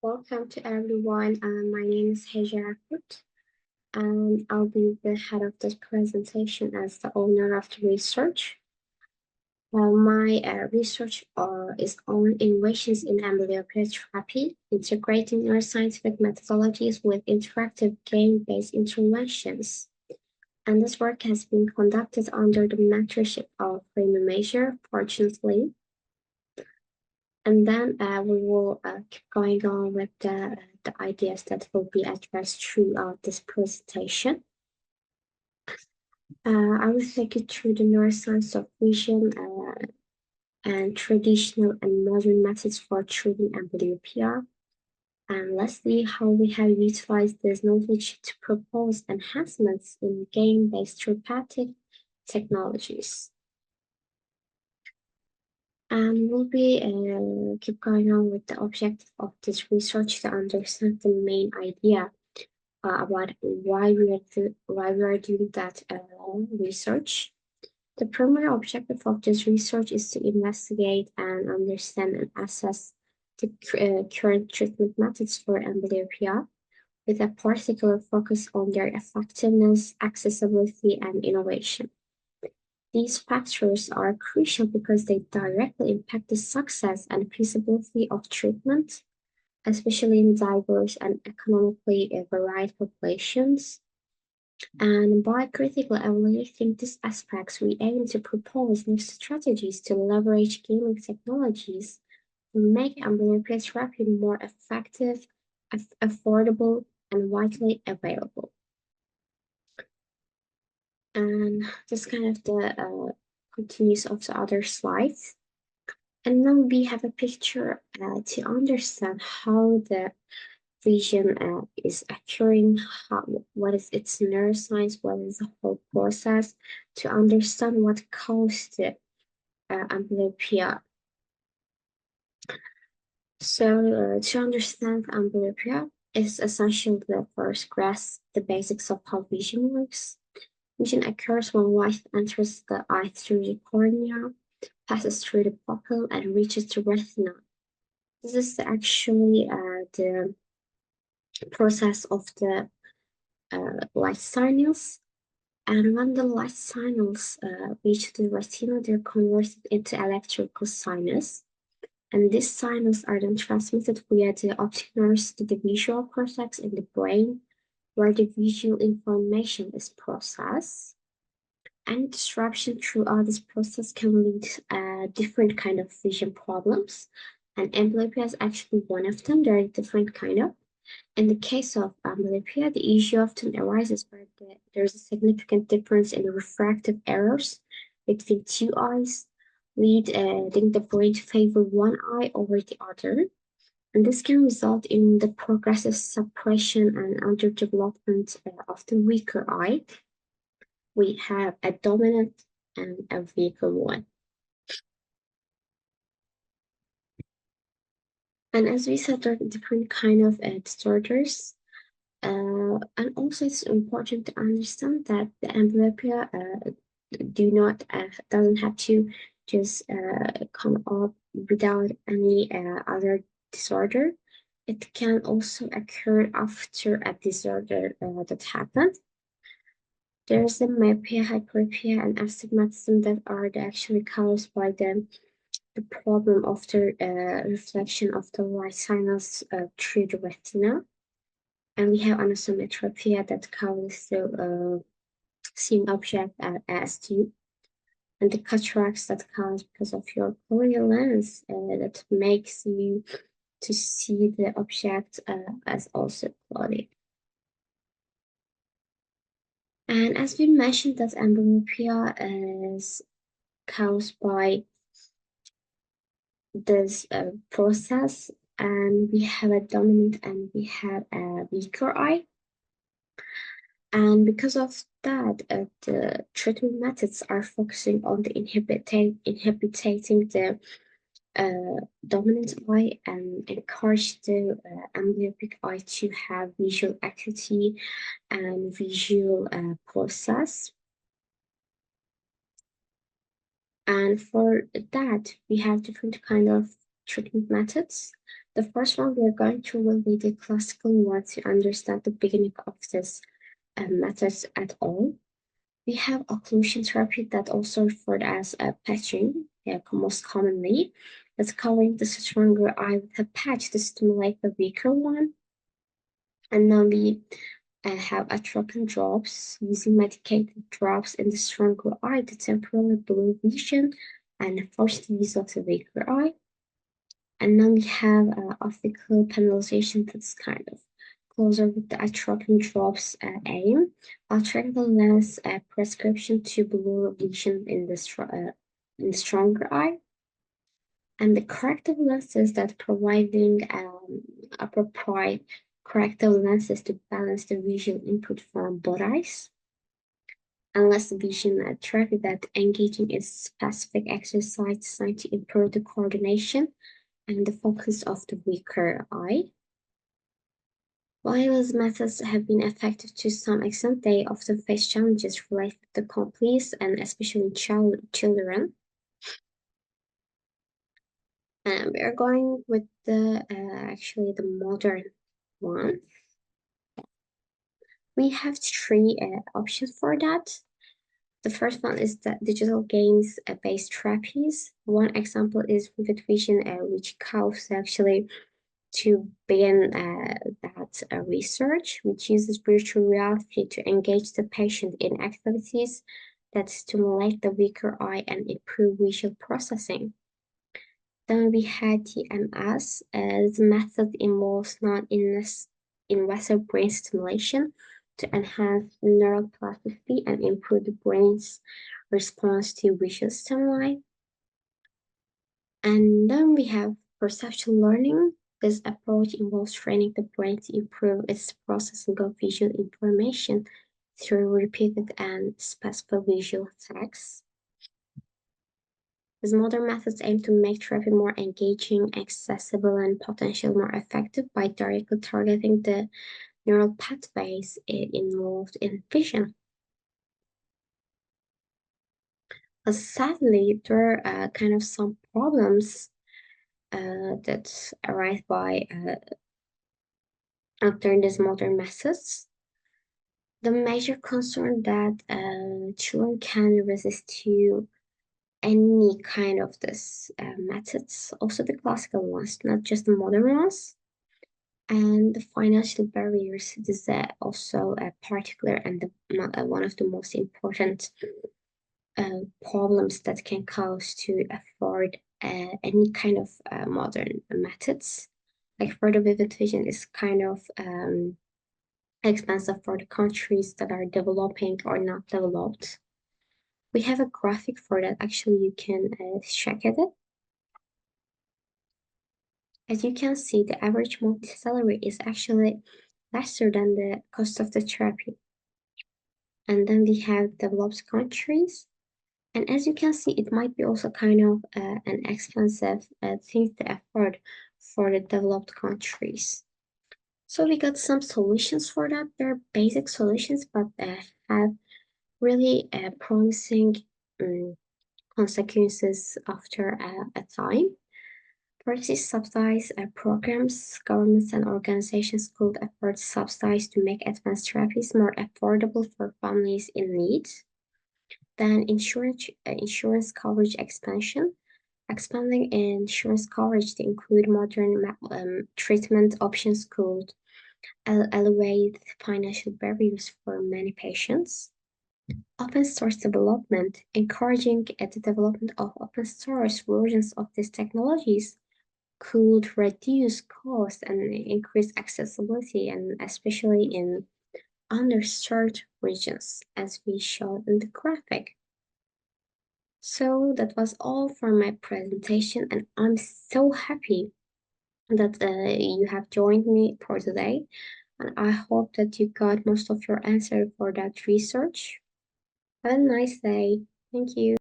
Welcome to everyone. My name is Heja Yakut, and I'll be the head of this presentation as the owner of the research. My research is on innovations in amblyopia therapy, integrating neuroscientific methodologies with interactive game-based interventions. And this work has been conducted under the mentorship of Raymond Major, fortunately. And then we will keep going on with the ideas that will be addressed throughout this presentation. I will take you through the neuroscience of vision and traditional and modern methods for treating amblyopia. And lastly, how we have utilized this knowledge to propose enhancements in game-based therapeutic technologies. And we'll be keep going on with the objective of this research to understand the main idea about why we are doing that research. The primary objective of this research is to investigate and understand and assess the current treatment methods for amblyopia, with a particular focus on their effectiveness, accessibility, and innovation. These factors are crucial because they directly impact the success and feasibility of treatment, especially in diverse and economically varied populations. And by critically evaluating these aspects, we aim to propose new strategies to leverage gaming technologies to make amblyopia therapy more effective, affordable, and widely available. And this kind of the continues of the other slides. And now we have a picture to understand how the vision is occurring, what is its neuroscience, what is the whole process, to understand what caused the amblyopia. So to understand amblyopia, it's essential to first grasp the basics of how vision works. Vision occurs when light enters the eye through the cornea, passes through the pupil, and reaches the retina. This is actually the process of the light signals. And when the light signals reach the retina, they're converted into electrical signals. And these signals are then transmitted via the optic nerves to the visual cortex in the brain, where the visual information is processed. Any disruption throughout this process can lead to different kind of vision problems. And amblyopia is actually one of them. There are different kind of. In the case of amblyopia, the issue often arises where there's a significant difference in the refractive errors between two eyes, leading the brain to favor one eye over the other. And this can result in the progressive suppression and underdevelopment of the weaker eye. We have a dominant and a weaker one. And as we said, there are different kind of disorders. And also it's important to understand that the amblyopia doesn't have to just come up without any other disorder. It can also occur after a disorder that happened. There's the myopia, hyperopia, and astigmatism that are actually caused by the problem of the reflection of the light signals through the retina. And we have anisometropia that causes the seeing object as two, and the cataracts that cause because of your corneal lens that makes you to see the object as also cloudy. And as we mentioned, that amblyopia is caused by this process, and we have a dominant and we have a weaker eye. And because of that, the treatment methods are focusing on the inhibiting the dominant eye and encourage the amblyopic eye to have visual acuity and visual process. And for that, we have different kind of treatment methods. The first one we're going to will be the classical one to understand the beginning of this methods at all. We have occlusion therapy that also referred as patching, most commonly. That's covering the stronger eye with a patch to stimulate the weaker one. And now we have atropine drops, using medicated drops in the stronger eye to temporarily blur vision and force the use of the weaker eye. And then we have optical penalization that's kind of closer with the atropine drops aim, altering the lens prescription to blur vision in the stronger eye. And the corrective lenses that providing appropriate corrective lenses to balance the visual input from both eyes. Unless vision therapy that engaging in specific exercise designed to improve the coordination and the focus of the weaker eye. While these methods have been effective to some extent, they often face challenges related to compliance and especially in children. And we are going with the actually the modern one. We have three options for that. The first one is the digital games based therapies. One example is Vivid Vision, which calls actually to begin that research, which uses virtual reality to engage the patient in activities that stimulate the weaker eye and improve visual processing. Then we had TMS. The method involves non-invasive brain stimulation to enhance neural plasticity and improve the brain's response to visual stimuli. And then we have perceptual learning. This approach involves training the brain to improve its processing of visual information through repeated and specific visual tasks. These modern methods aim to make therapy more engaging, accessible, and potentially more effective by directly targeting the neural pathways involved in vision. But sadly, there are kind of some problems that arise by after these modern methods. The major concern that children can resist to any kind of this methods, also the classical ones, not just the modern ones. And the financial barriers is also a particular and one of the most important problems that can cause to afford any kind of modern methods. Like for the vivid vision is kind of expensive for the countries that are developing or not developed. We have a graphic for that. Actually, you can check it. As you can see, the average monthly salary is actually lesser than the cost of the therapy. And then we have developed countries. And as you can see, it might be also kind of an expensive thing to afford for the developed countries. So we got some solutions for that. They're basic solutions, but have really promising consequences after a time. First is subsidized programs. Governments and organizations could afford subsidies to make advanced therapies more affordable for families in need. Then insurance coverage expansion. Expanding insurance coverage to include modern treatment options could alleviate financial barriers for many patients. Open source development, encouraging the development of open source versions of these technologies could reduce costs and increase accessibility, and especially in underserved regions, as we showed in the graphic. So that was all for my presentation, and I'm so happy that you have joined me for today. And I hope that you got most of your answer for that research. Have a nice day. Thank you.